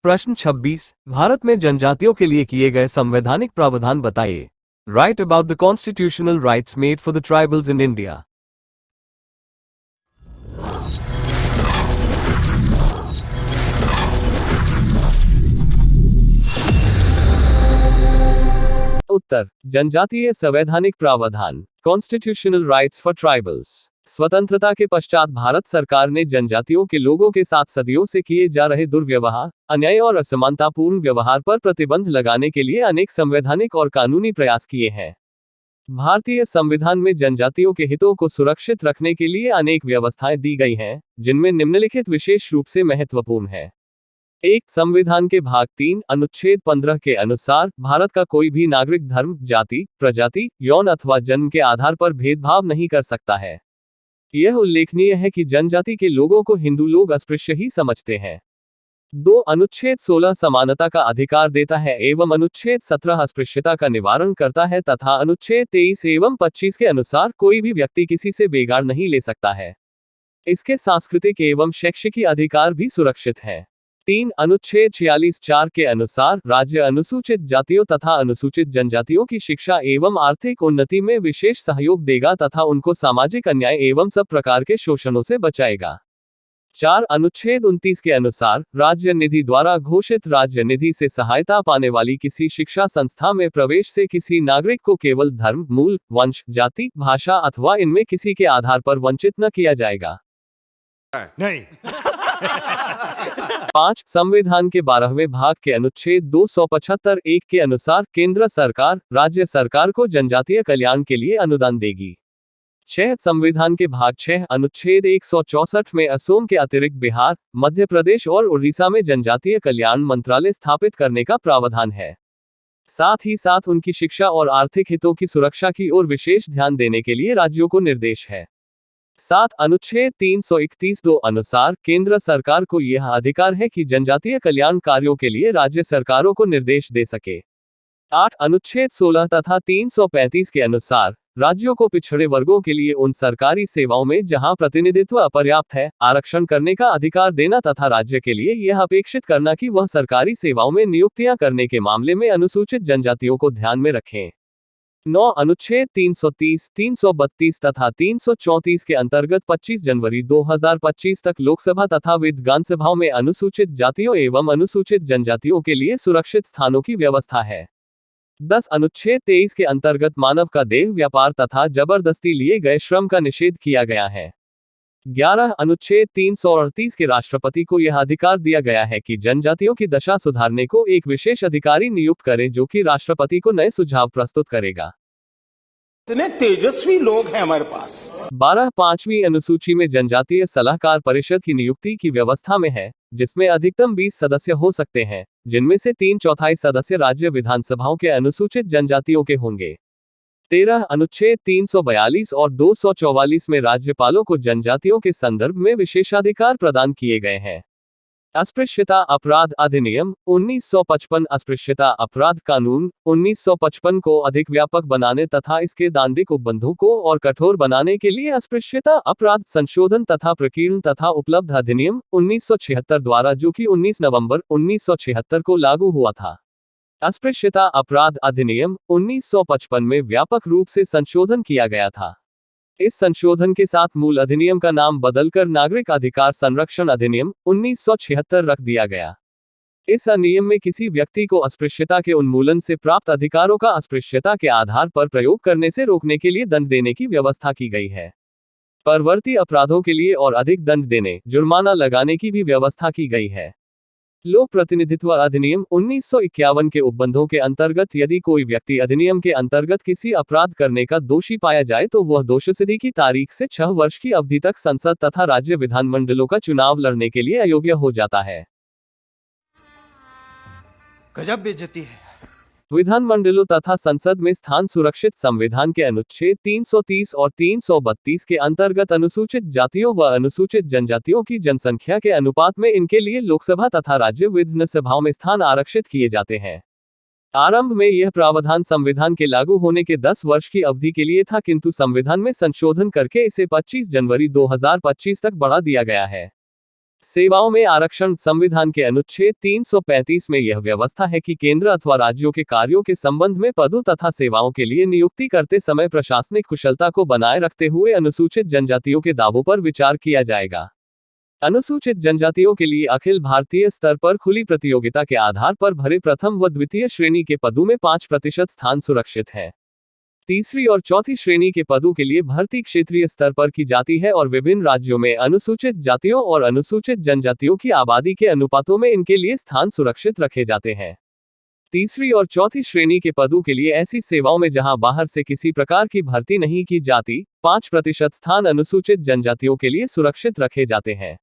प्रश्न 26, भारत में जनजातियों के लिए किए गए संवैधानिक प्रावधान बताइए। Write about the constitutional rights made for the tribals in India. उत्तर, जनजातीय संवैधानिक प्रावधान, कॉन्स्टिट्यूशनल राइट्स फॉर ट्राइबल्स। स्वतंत्रता के पश्चात भारत सरकार ने जनजातियों के लोगों के साथ सदियों से किए जा रहे दुर्व्यवहार, अन्याय और असमानतापूर्ण व्यवहार पर प्रतिबंध लगाने के लिए अनेक संवैधानिक और कानूनी प्रयास किए हैं। भारतीय संविधान में जनजातियों के हितों को सुरक्षित रखने के लिए अनेक व्यवस्थाएं दी गई हैं, जिनमें निम्नलिखित विशेष रूप से महत्वपूर्ण है। एक, संविधान के भाग 3 अनुच्छेद 15 के अनुसार भारत का कोई भी नागरिक धर्म, जाति, प्रजाति, यौन अथवा जन्म के आधार पर भेदभाव नहीं कर सकता है। यह उल्लेखनीय है कि जनजाति के लोगों को हिंदू लोग अस्पृश्य ही समझते हैं। 2, अनुच्छेद 16 समानता का अधिकार देता है एवं अनुच्छेद 17 अस्पृश्यता का निवारण करता है तथा अनुच्छेद 23 एवं 25 के अनुसार कोई भी व्यक्ति किसी से बेगार नहीं ले सकता है। इसके सांस्कृतिक एवं शैक्षिक अधिकार भी सुरक्षित हैं। 3, अनुच्छेद 46(4) के अनुसार राज्य अनुसूचित जातियों तथा अनुसूचित जनजातियों की शिक्षा एवं आर्थिक उन्नति में विशेष सहयोग देगा तथा उनको सामाजिक अन्याय एवं सब प्रकार के शोषणों से बचाएगा। 4, अनुच्छेद 29 के अनुसार राज्य निधि द्वारा घोषित राज्य निधि से सहायता पाने वाली किसी शिक्षा संस्था में प्रवेश से किसी नागरिक को केवल धर्म, मूल, वंश, जाति, भाषा अथवा इनमें किसी के आधार पर वंचित न किया जाएगा। नहीं। 5, संविधान के 12वें भाग के अनुच्छेद 275(1) के अनुसार केंद्र सरकार राज्य सरकार को जनजातीय कल्याण के लिए अनुदान देगी। 6, संविधान के भाग 6 अनुच्छेद 164 में असम के अतिरिक्त बिहार, मध्य प्रदेश और उड़ीसा में जनजातीय कल्याण मंत्रालय स्थापित करने का प्रावधान है। साथ ही साथ उनकी शिक्षा और आर्थिक हितों की सुरक्षा की ओर विशेष ध्यान देने के लिए राज्यों को निर्देश है। 7, अनुच्छेद 331(2) अनुसार केंद्र सरकार को यह अधिकार है कि जनजातीय कल्याण कार्यों के लिए राज्य सरकारों को निर्देश दे सके। 8, अनुच्छेद 16 तथा 335 के अनुसार राज्यों को पिछड़े वर्गों के लिए उन सरकारी सेवाओं में जहां प्रतिनिधित्व अपर्याप्त है, आरक्षण करने का अधिकार देना तथा राज्य के लिए यह अपेक्षित करना कि वह सरकारी सेवाओं में नियुक्तियां करने के मामले में अनुसूचित जनजातियों को ध्यान में रखें। 9, अनुच्छेद 330, 332 तथा 334 के अंतर्गत 25 जनवरी 2025 तक लोकसभा तथा विधानसभाओं में अनुसूचित जातियों एवं अनुसूचित जनजातियों के लिए सुरक्षित स्थानों की व्यवस्था है। 10, अनुच्छेद 23 के अंतर्गत मानव का देह व्यापार तथा जबरदस्ती लिए गए श्रम का निषेध किया गया है। 11, अनुच्छेद 338 के राष्ट्रपति को यह अधिकार दिया गया है कि जनजातियों की दशा सुधारने को एक विशेष अधिकारी नियुक्त करें जो कि राष्ट्रपति को नए सुझाव प्रस्तुत करेगा। इतने तेजस्वी लोग हैं हमारे पास। 12, 5वीं अनुसूची में जनजातीय सलाहकार परिषद की नियुक्ति की व्यवस्था में है, जिसमें अधिकतम 20 सदस्य हो सकते हैं, जिनमें से 3/4 सदस्य राज्य विधानसभाओं के अनुसूचित जनजातियों के होंगे। 13, अनुच्छेद 342 और 244 में राज्यपालों को जनजातियों के संदर्भ में विशेषाधिकार प्रदान किए गए हैं। अस्पृश्यता अपराध अधिनियम 1955 अस्पृश्यता अपराध कानून 1955 को अधिक व्यापक बनाने तथा इसके दांडिक उपबंधों को और कठोर बनाने के लिए अस्पृश्यता अपराध संशोधन तथा प्रकीर्णन तथा उपलब्ध अधिनियम 1976 द्वारा जो कि 19 नवंबर 1976 को लागू हुआ था। अस्पृश्यता अपराध अधिनियम 1955 में व्यापक रूप से संशोधन किया गया था। इस संशोधन के साथ मूल अधिनियम का नाम बदलकर नागरिक अधिकार संरक्षण अधिनियम 1976 रख दिया गया। इस अधिनियम में किसी व्यक्ति को अस्पृश्यता के उन्मूलन से प्राप्त अधिकारों का अस्पृश्यता के आधार पर प्रयोग करने से रोकने के लिए दंड देने की व्यवस्था की गई है। परवर्ती अपराधों के लिए और अधिक दंड देने, जुर्माना लगाने की भी व्यवस्था की गई है। लोक प्रतिनिधित्व अधिनियम 1951 के उपबंधों के अंतर्गत यदि कोई व्यक्ति अधिनियम के अंतर्गत किसी अपराध करने का दोषी पाया जाए तो वह दोषसिद्धि की तारीख से 6 वर्ष की अवधि तक संसद तथा राज्य विधानमंडलों का चुनाव लड़ने के लिए अयोग्य हो जाता है। गजब बेइज्जती है। विधानमंडलों तथा संसद में स्थान सुरक्षित संविधान के अनुच्छेद 330 और 332 के अंतर्गत अनुसूचित जातियों व अनुसूचित जनजातियों की जनसंख्या के अनुपात में इनके लिए लोकसभा तथा राज्य विधानसभाओं में स्थान आरक्षित किए जाते हैं। आरंभ में यह प्रावधान संविधान के लागू होने के 10 वर्ष की अवधि के लिए था, किंतु संविधान में संशोधन करके इसे 25 जनवरी 2025 तक बढ़ा दिया गया है। सेवाओं में आरक्षण। संविधान के अनुच्छेद 335 में यह व्यवस्था है कि केंद्र अथवा राज्यों के कार्यों के संबंध में पदों तथा सेवाओं के लिए नियुक्ति करते समय प्रशासनिक कुशलता को बनाए रखते हुए अनुसूचित जनजातियों के दावों पर विचार किया जाएगा। अनुसूचित जनजातियों के लिए अखिल भारतीय स्तर पर खुली प्रतियोगिता के आधार पर भरे प्रथम व द्वितीय श्रेणी के पदों में 5% स्थान सुरक्षित है। तीसरी और चौथी श्रेणी के पदों के लिए भर्ती क्षेत्रीय स्तर पर की जाती है और विभिन्न राज्यों में अनुसूचित जातियों और अनुसूचित जनजातियों की आबादी के अनुपातों में इनके लिए स्थान सुरक्षित रखे जाते हैं। तीसरी और चौथी श्रेणी के पदों के लिए ऐसी सेवाओं में जहां बाहर से किसी प्रकार की भर्ती नहीं की जाती, 5% स्थान अनुसूचित जनजातियों के लिए सुरक्षित रखे जाते हैं।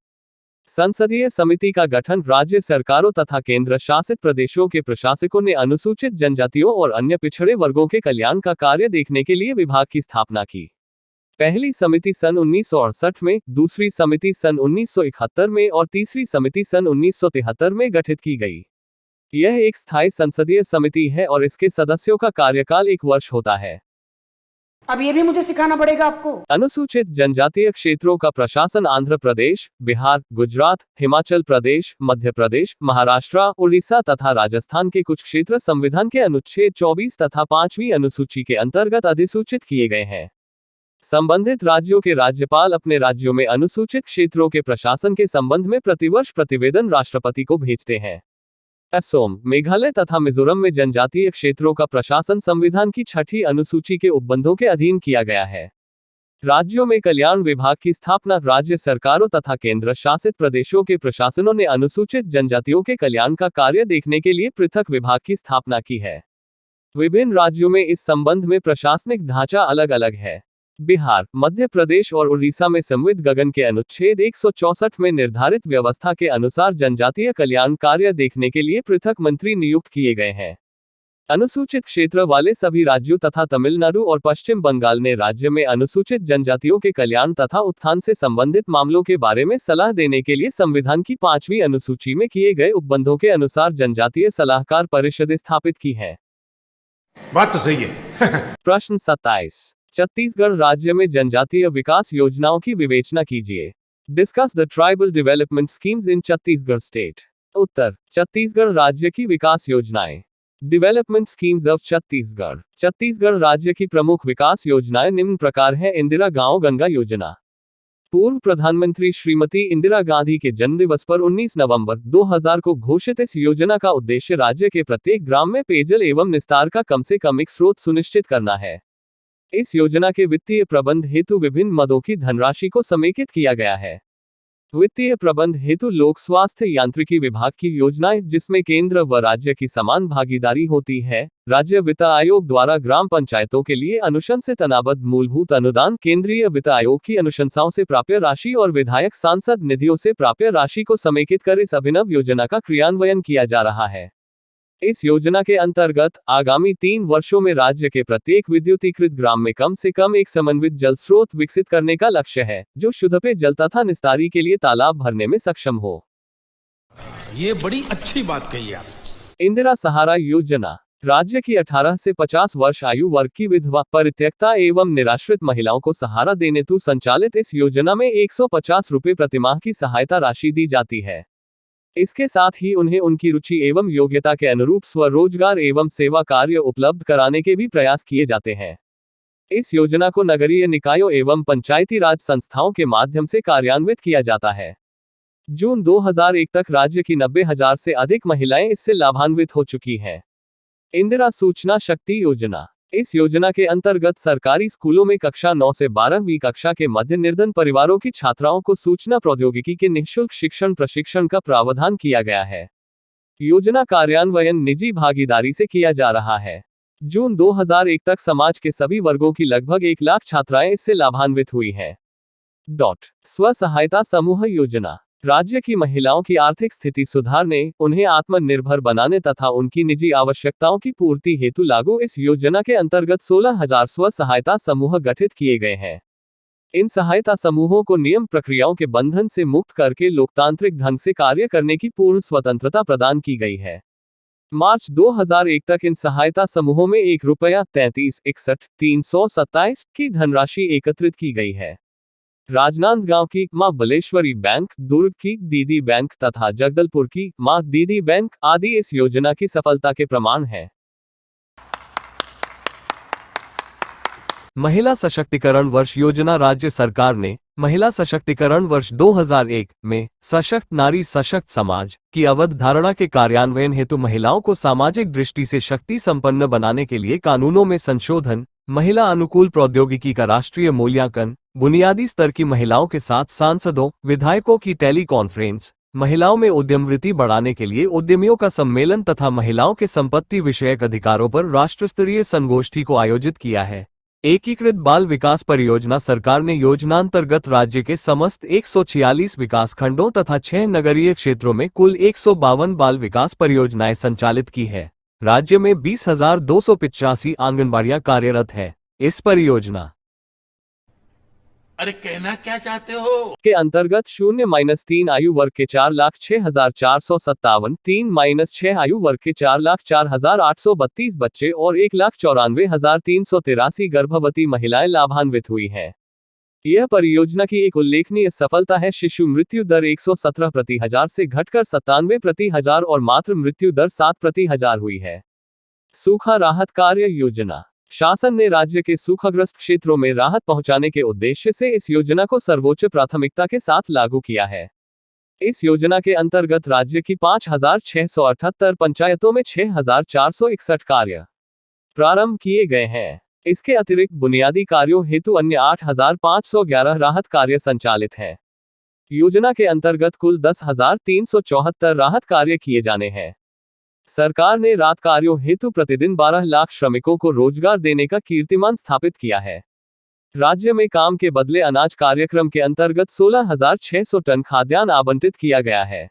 संसदीय समिति का गठन। राज्य सरकारों तथा केंद्र शासित प्रदेशों के प्रशासकों ने अनुसूचित जनजातियों और अन्य पिछड़े वर्गों के कल्याण का कार्य देखने के लिए विभाग की स्थापना की। पहली समिति सन 1968 में, दूसरी समिति सन 1971 में और तीसरी समिति सन 1973 में गठित की गई। यह एक स्थायी संसदीय समिति है और इसके सदस्यों का कार्यकाल 1 वर्ष होता है। अब ये भी मुझे सिखाना पड़ेगा आपको। अनुसूचित जनजातीय क्षेत्रों का प्रशासन आंध्र प्रदेश, बिहार, गुजरात, हिमाचल प्रदेश, मध्य प्रदेश, महाराष्ट्र, उड़ीसा तथा राजस्थान के कुछ क्षेत्र संविधान के अनुच्छेद 24 तथा 5वीं अनुसूची के अंतर्गत अधिसूचित किए गए हैं। संबंधित राज्यों के राज्यपाल अपने राज्यों में अनुसूचित क्षेत्रों के प्रशासन के संबंध में प्रतिवर्ष प्रतिवेदन राष्ट्रपति को भेजते हैं। असम, मेघालय तथा मिजोरम में जनजातीय क्षेत्रों का प्रशासन संविधान की 6ठी अनुसूची के उपबंधों के अधीन किया गया है। राज्यों में कल्याण विभाग की स्थापना। राज्य सरकारों तथा केंद्र शासित प्रदेशों के प्रशासनों ने अनुसूचित जनजातियों के कल्याण का कार्य देखने के लिए पृथक विभाग की स्थापना की है। विभिन्न राज्यों में इस संबंध में प्रशासनिक ढांचा अलग अलग है। बिहार, मध्य प्रदेश और उड़ीसा में संविद गगन के अनुच्छेद 164 में निर्धारित व्यवस्था के अनुसार जनजातीय कल्याण कार्य देखने के लिए पृथक मंत्री नियुक्त किए गए हैं। अनुसूचित क्षेत्र वाले सभी राज्यों तथा तमिलनाडु और पश्चिम बंगाल ने राज्य में अनुसूचित जनजातियों के कल्याण तथा उत्थान से संबंधित मामलों के बारे में सलाह देने के लिए संविधान की 5वीं अनुसूची में किए गए उपबंधों के अनुसार जनजातीय सलाहकार परिषदें स्थापित की हैं। बात तो सही है। प्रश्न 27। छत्तीसगढ़ राज्य में जनजातीय विकास योजनाओं की विवेचना कीजिए। Discuss the tribal development schemes in Chhattisgarh state. उत्तर, छत्तीसगढ़ राज्य की विकास योजनाएं। Development schemes of Chhattisgarh. Chhattisgarh राज्य की प्रमुख विकास योजनाएं निम्न प्रकार हैं। इंदिरा गांव गंगा योजना। पूर्व प्रधानमंत्री श्रीमती इंदिरा गांधी के जन्मदिवस पर 19 नवंबर 2000 को घोषित इस योजना का उद्देश्य राज्य के प्रत्येक ग्राम में पेयजल एवं निस्तार का कम से कम एक स्रोत सुनिश्चित करना है। इस योजना के वित्तीय प्रबंध हेतु विभिन्न मदों की धनराशि को समेकित किया गया है। वित्तीय प्रबंध हेतु लोक स्वास्थ्य यांत्रिकी विभाग की योजनाएं, जिसमें केंद्र व राज्य की समान भागीदारी होती है। राज्य वित्त आयोग द्वारा ग्राम पंचायतों के लिए अनुशंसित मूलभूत अनुदान, केंद्रीय वित्त आयोग की अनुशंसाओं से प्राप्य राशि और विधायक सांसद निधियों से प्राप्य राशि को समेकित कर इस अभिनव योजना का क्रियान्वयन किया जा रहा है। इस योजना के अंतर्गत आगामी 3 वर्षों में राज्य के प्रत्येक विद्युतीकृत ग्राम में कम से कम एक समन्वित जल स्रोत विकसित करने का लक्ष्य है, जो शुद्ध पेय जल तथा निस्तारी के लिए तालाब भरने में सक्षम हो। ये बड़ी अच्छी बात कही आप। इंदिरा सहारा योजना। राज्य की 18 से 50 वर्ष आयु वर्ग की विधवा, परित्यक्ता एवं निराश्रित महिलाओं को सहारा देने हेतु संचालित इस योजना में 150 रुपये प्रतिमाह की सहायता राशि दी जाती है। इसके साथ ही उन्हें उनकी रुचि एवं योग्यता के अनुरूप स्वरोजगार एवं सेवा कार्य उपलब्ध कराने के भी प्रयास किए जाते हैं। इस योजना को नगरीय निकायों एवं पंचायती राज संस्थाओं के माध्यम से कार्यान्वित किया जाता है। जून 2001 तक राज्य की 90,000 से अधिक महिलाएं इससे लाभान्वित हो चुकी हैं। इंदिरा सूचना शक्ति योजना। इस योजना के अंतर्गत सरकारी स्कूलों में कक्षा 9 से 12वीं कक्षा के मध्य निर्धन परिवारों की छात्राओं को सूचना प्रौद्योगिकी के निःशुल्क शिक्षण प्रशिक्षण का प्रावधान किया गया है। योजना कार्यान्वयन निजी भागीदारी से किया जा रहा है। जून 2001 तक समाज के सभी वर्गों की लगभग 1 लाख छात्राएं इससे लाभान्वित हुई हैं। स्व सहायता समूह योजना। राज्य की महिलाओं की आर्थिक स्थिति सुधारने, उन्हें आत्मनिर्भर बनाने तथा उनकी निजी आवश्यकताओं की पूर्ति हेतु लागू इस योजना के अंतर्गत 16,000 स्व सहायता समूह गठित किए गए हैं। इन सहायता समूहों को नियम प्रक्रियाओं के बंधन से मुक्त करके लोकतांत्रिक ढंग से कार्य करने की पूर्ण स्वतंत्रता प्रदान की गई है। मार्च 2001 तक इन सहायता समूहों में ₹1 33,61,327 की धनराशि एकत्रित की गई है। राजनांदगांव की मां बलेश्वरी बैंक, दुर्ग की दीदी बैंक तथा जगदलपुर की मां दीदी बैंक आदि इस योजना की सफलता के प्रमाण हैं। महिला सशक्तिकरण वर्ष योजना राज्य सरकार ने महिला सशक्तिकरण वर्ष 2001 में सशक्त नारी सशक्त समाज की अवधारणा के कार्यान्वयन हेतु महिलाओं को सामाजिक दृष्टि से शक्ति संपन्न बनाने के लिए कानूनों में संशोधन, महिला अनुकूल प्रौद्योगिकी का राष्ट्रीय मूल्यांकन, बुनियादी स्तर की महिलाओं के साथ सांसदों, विधायकों की टेली कॉन्फ्रेंस, महिलाओं में उद्यमवृत्ति बढ़ाने के लिए उद्यमियों का सम्मेलन तथा महिलाओं के संपत्ति विषयक अधिकारों पर राष्ट्रस्तरीय संगोष्ठी को आयोजित किया है। एकीकृत बाल विकास परियोजना सरकार ने योजनांतर्गत राज्य के समस्त 146 विकास खंडों तथा 6 नगरीय क्षेत्रों में कुल 152 बाल विकास परियोजनाएं संचालित की है। राज्य में 20,285 आंगनबाड़ियां कार्यरत है। इस परियोजना अरे कहना क्या चाहते हो? के अंतर्गत 0-3 आयु वर्ग के 4,06,457, 3-6 आयु वर्ग के 4,04,832 बच्चे और 1,94,383 गर्भवती महिलाएं लाभान्वित हुई हैं। यह परियोजना की एक उल्लेखनीय सफलता है। शिशु मृत्यु दर 117 प्रति हजार से घटकर 97 प्रति हजार और मातृ मृत्यु दर 7 प्रति हजार हुई है। सूखा राहत कार्य योजना शासन ने राज्य के सूखाग्रस्त क्षेत्रों में राहत पहुंचाने के उद्देश्य से इस योजना को सर्वोच्च प्राथमिकता के साथ लागू किया है। इस योजना के अंतर्गत राज्य की 5,678 पंचायतों में 6,461 कार्य प्रारंभ किए गए हैं। इसके अतिरिक्त बुनियादी कार्यों हेतु अन्य 8,511 राहत कार्य संचालित हैं। योजना के अंतर्गत कुल 10,374 राहत कार्य किए जाने हैं। सरकार ने राहत कार्यों हेतु प्रतिदिन 12 लाख श्रमिकों को रोजगार देने का कीर्तिमान स्थापित किया है। राज्य में काम के बदले अनाज कार्यक्रम के अंतर्गत 16,600 टन खाद्यान्न आवंटित किया गया है।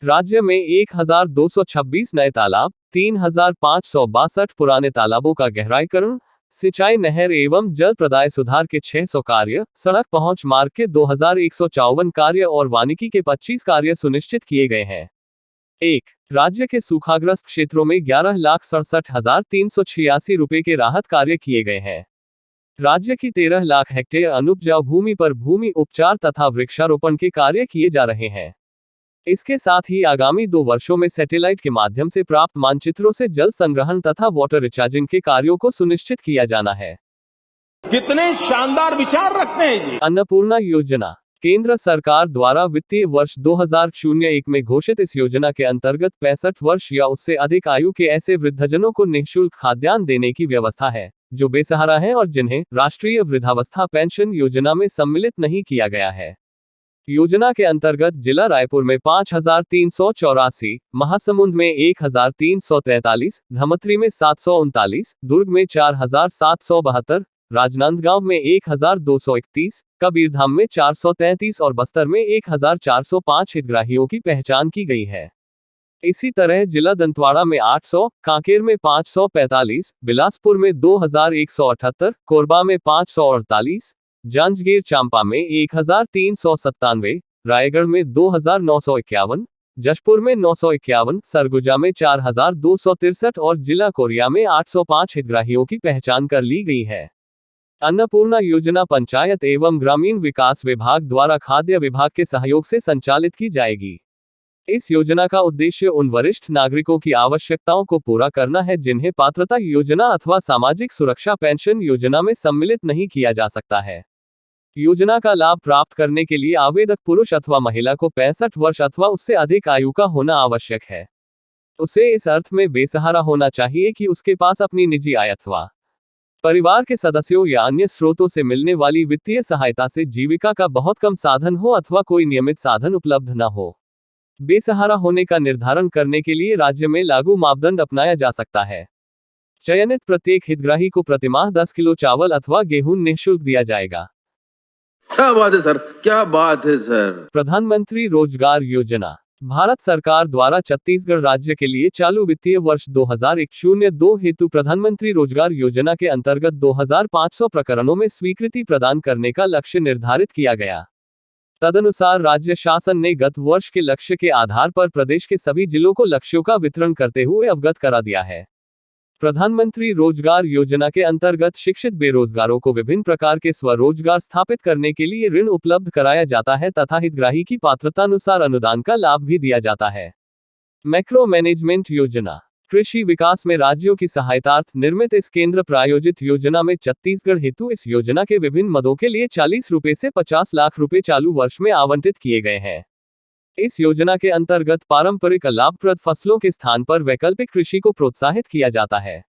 राज्य में 1,226 नए तालाब, 3,562 पुराने तालाबों का गहराईकरण, सिंचाई, नहर एवं जल प्रदाय सुधार के 600 कार्य, सड़क पहुंच मार्ग के 2,154 कार्य और वानिकी के 25 कार्य सुनिश्चित किए गए हैं। 1. राज्य के सूखाग्रस्त क्षेत्रों में 11,67,386 रुपए के राहत कार्य किए गए हैं। राज्य की 13 लाख हेक्टेयर अनुपजाऊ भूमि पर भूमि उपचार तथा वृक्षारोपण के कार्य किए जा रहे हैं। इसके साथ ही आगामी 2 वर्षों में सैटेलाइट के माध्यम से प्राप्त मानचित्रों से जल संग्रहण तथा वाटर रिचार्जिंग के कार्यों को सुनिश्चित किया जाना है। कितने शानदार विचार रखते हैं जी। अन्नपूर्णा योजना केंद्र सरकार द्वारा वित्तीय वर्ष 2001 में घोषित इस योजना के अंतर्गत 65 वर्ष या उससे अधिक आयु के ऐसे वृद्धजनों को निःशुल्क खाद्यान्न देने की व्यवस्था है, जो बेसहारा हैं और जिन्हें राष्ट्रीय वृद्धावस्था पेंशन योजना में सम्मिलित नहीं किया गया है। योजना के अंतर्गत जिला रायपुर में 5,384, महासमुंद में 1,343, धमतरी में 739, दुर्ग में 4,772, राजनांदगांव में 1,231, कबीरधाम में 433 और बस्तर में 1,405 हितग्राहियों की पहचान की गई है। इसी तरह जिला दंतेवाड़ा में 800, कांकेर में 545, बिलासपुर में 2,178, कोरबा में 548, जांजगीर चांपा में 1,397, रायगढ़ में 2,951, जशपुर में 951, सरगुजा में 4,263 और जिला कोरिया में 805 हितग्राहियों की पहचान कर ली गई है। अन्नपूर्णा योजना पंचायत एवं ग्रामीण विकास विभाग द्वारा खाद्य विभाग के सहयोग से संचालित की जाएगी। इस योजना का उद्देश्य उन वरिष्ठ नागरिकों की आवश्यकताओं को पूरा करना है जिन्हें पात्रता योजना अथवा सामाजिक सुरक्षा पेंशन योजना में सम्मिलित नहीं किया जा सकता है। योजना का लाभ प्राप्त करने के लिए आवेदक पुरुष अथवा महिला को 65 वर्ष अथवा उससे अधिक आयु का होना आवश्यक है। उसे इस अर्थ में बेसहारा होना चाहिए कि उसके पास अपनी निजी आय अथवा परिवार के सदस्यों या अन्य स्रोतों से मिलने वाली वित्तीय सहायता से जीविका का बहुत कम साधन हो अथवा कोई नियमित साधन उपलब्ध न हो। बेसहारा होने का निर्धारण करने के लिए राज्य में लागू मापदंड अपनाया जा सकता है। चयनित प्रत्येक हितग्राही को प्रतिमाह 10 किलो चावल अथवा गेहूं निःशुल्क दिया जाएगा। क्या बात है सर, क्या बात है सर। प्रधानमंत्री रोजगार योजना भारत सरकार द्वारा छत्तीसगढ़ राज्य के लिए चालू वित्तीय वर्ष 2001-02 हेतु प्रधानमंत्री रोजगार योजना के अंतर्गत 2,500 प्रकरणों में स्वीकृति प्रदान करने का लक्ष्य निर्धारित किया गया। तदनुसार राज्य शासन ने गत वर्ष के लक्ष्य के आधार पर प्रदेश के सभी जिलों को लक्ष्यों का वितरण करते हुए अवगत करा दिया है। प्रधानमंत्री रोजगार योजना के अंतर्गत शिक्षित बेरोजगारों को विभिन्न प्रकार के स्वरोजगार स्थापित करने के लिए ऋण उपलब्ध कराया जाता है तथा हितग्राही की पात्रतानुसार अनुदान का लाभ भी दिया जाता है। मैक्रो मैनेजमेंट योजना। कृषि विकास में राज्यों की सहायतार्थ निर्मित इस केंद्र प्रायोजित योजना में छत्तीसगढ़ हेतु इस योजना के विभिन्न मदों के लिए 40 रुपए से 50 लाख रुपए चालू वर्ष में आवंटित किए गए हैं। इस योजना के अंतर्गत पारंपरिक लाभप्रद फसलों के स्थान पर वैकल्पिक कृषि को प्रोत्साहित किया जाता है।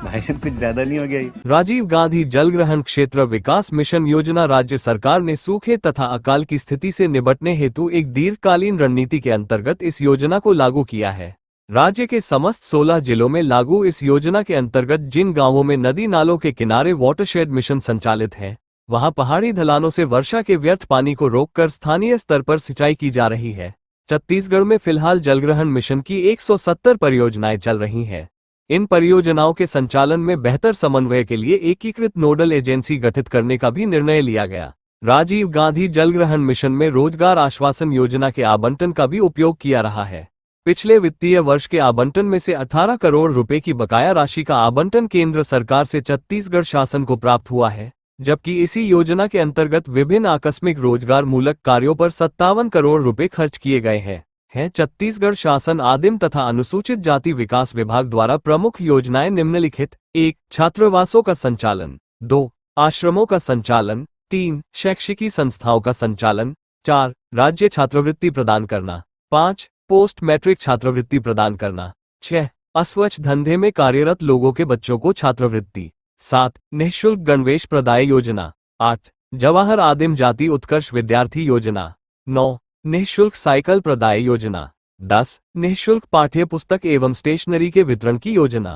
भाई साहब कुछ ज्यादा नहीं हो गया? राजीव गांधी जलग्रहण क्षेत्र विकास मिशन योजना राज्य सरकार ने सूखे तथा अकाल की स्थिति से निपटने हेतु एक दीर्घकालीन रणनीति के अंतर्गत इस योजना को लागू किया है। राज्य के समस्त 16 जिलों में लागू इस योजना के अंतर्गत जिन गांवों में नदी नालों के किनारे वाटरशेड मिशन संचालित है, वहां पहाड़ी ढलानों से वर्षा के व्यर्थ पानी को रोककर स्थानीय स्तर पर सिंचाई की जा रही है। छत्तीसगढ़ में फिलहाल जलग्रहण मिशन की 170 परियोजनाएं चल रही हैं। इन परियोजनाओं के संचालन में बेहतर समन्वय के लिए एकीकृत नोडल एजेंसी गठित करने का भी निर्णय लिया गया। राजीव गांधी जलग्रहण मिशन में रोजगार आश्वासन योजना के आवंटन का भी उपयोग किया रहा है। पिछले वित्तीय वर्ष के आवंटन में से 18 करोड़ रुपए की बकाया राशि का आवंटन केंद्र सरकार से छत्तीसगढ़ शासन को प्राप्त हुआ है, जबकि इसी योजना के अंतर्गत विभिन्न आकस्मिक रोजगार मूलक कार्यों पर 57 करोड़ रुपए खर्च किए गए हैं। छत्तीसगढ़ शासन आदिम तथा अनुसूचित जाति विकास विभाग द्वारा प्रमुख योजनाएं निम्नलिखित: 1. छात्रावासों का संचालन, 2. आश्रमों का संचालन, 3. शैक्षिकी संस्थाओं का संचालन, 4. राज्य छात्रवृत्ति प्रदान करना, 5. पोस्ट मैट्रिक छात्रवृत्ति प्रदान करना, 6. अस्वच्छ धंधे में कार्यरत लोगों के बच्चों को छात्रवृत्ति, 7. निःशुल्क गणवेश प्रदाय योजना, 8. जवाहर आदिम जाति उत्कर्ष विद्यार्थी योजना, 9. निःशुल्क साइकिल प्रदाय योजना, 10. निःशुल्क पाठ्य पुस्तक एवं स्टेशनरी के वितरण की योजना।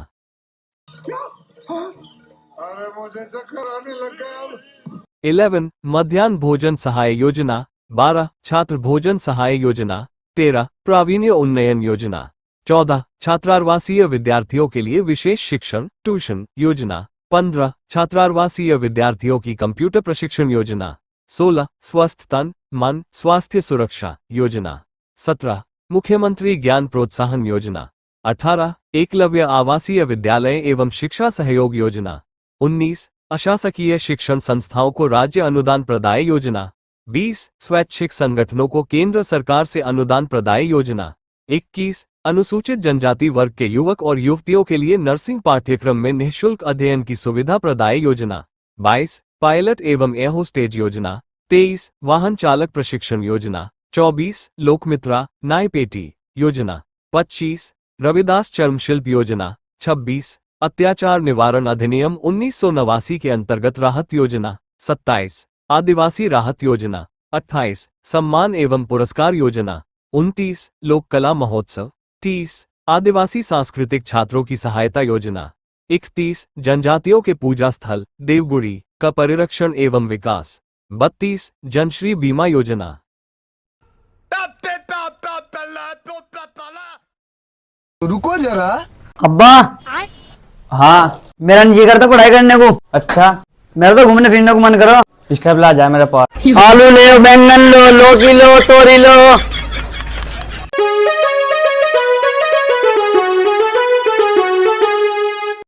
अरे मुझे चक्कर आने लग गया। 11. मध्याह्न भोजन सहाय योजना, 12. छात्र भोजन सहाय योजना, 13. प्रावीण्य उन्नयन योजना, 14. छात्रावासीय विद्यार्थियों के लिए विशेष शिक्षण ट्यूशन योजना, 15. छात्रावासीय विद्यार्थियों की कंप्यूटर प्रशिक्षण योजना, 16. स्वस्थ तन मन स्वास्थ्य सुरक्षा योजना, 17. मुख्यमंत्री ज्ञान प्रोत्साहन योजना, 18. एकलव्य आवासीय विद्यालय एवं शिक्षा सहयोग योजना, 19. अशासकीय शिक्षण संस्थाओं को राज्य अनुदान प्रदाय योजना, 20. स्वैच्छिक संगठनों को केंद्र सरकार से अनुदान प्रदाय योजना, 21. अनुसूचित जनजाति वर्ग के युवक और युवतियों के लिए नर्सिंग पाठ्यक्रम में निःशुल्क अध्ययन की सुविधा प्रदाय योजना, 22. पायलट एवं एयर होस्टेज योजना, 23. वाहन चालक प्रशिक्षण योजना, 24. लोकमित्रा न्याय पेटी योजना, 25. रविदास चर्म शिल्प योजना, 26. अत्याचार निवारण अधिनियम 1989 के अंतर्गत राहत योजना, 27. आदिवासी राहत योजना, 28. सम्मान एवं पुरस्कार योजना, 29. लोक कला महोत्सव, 30. आदिवासी सांस्कृतिक छात्रों की सहायता योजना, 31. जनजातियों के पूजा स्थल देवगुड़ी का परिरक्षण एवं विकास, 32. जनश्री बीमा योजना। रुको जरा। अब्बा, हाँ मेरा नहीं जी करता पढ़ाई करने को। अच्छा, मेरा तो घूमने फिरने को मन करो। इसका जाए मेरे पास। आलू ले, बैंगन लो, लौकी लो, तोरी लो।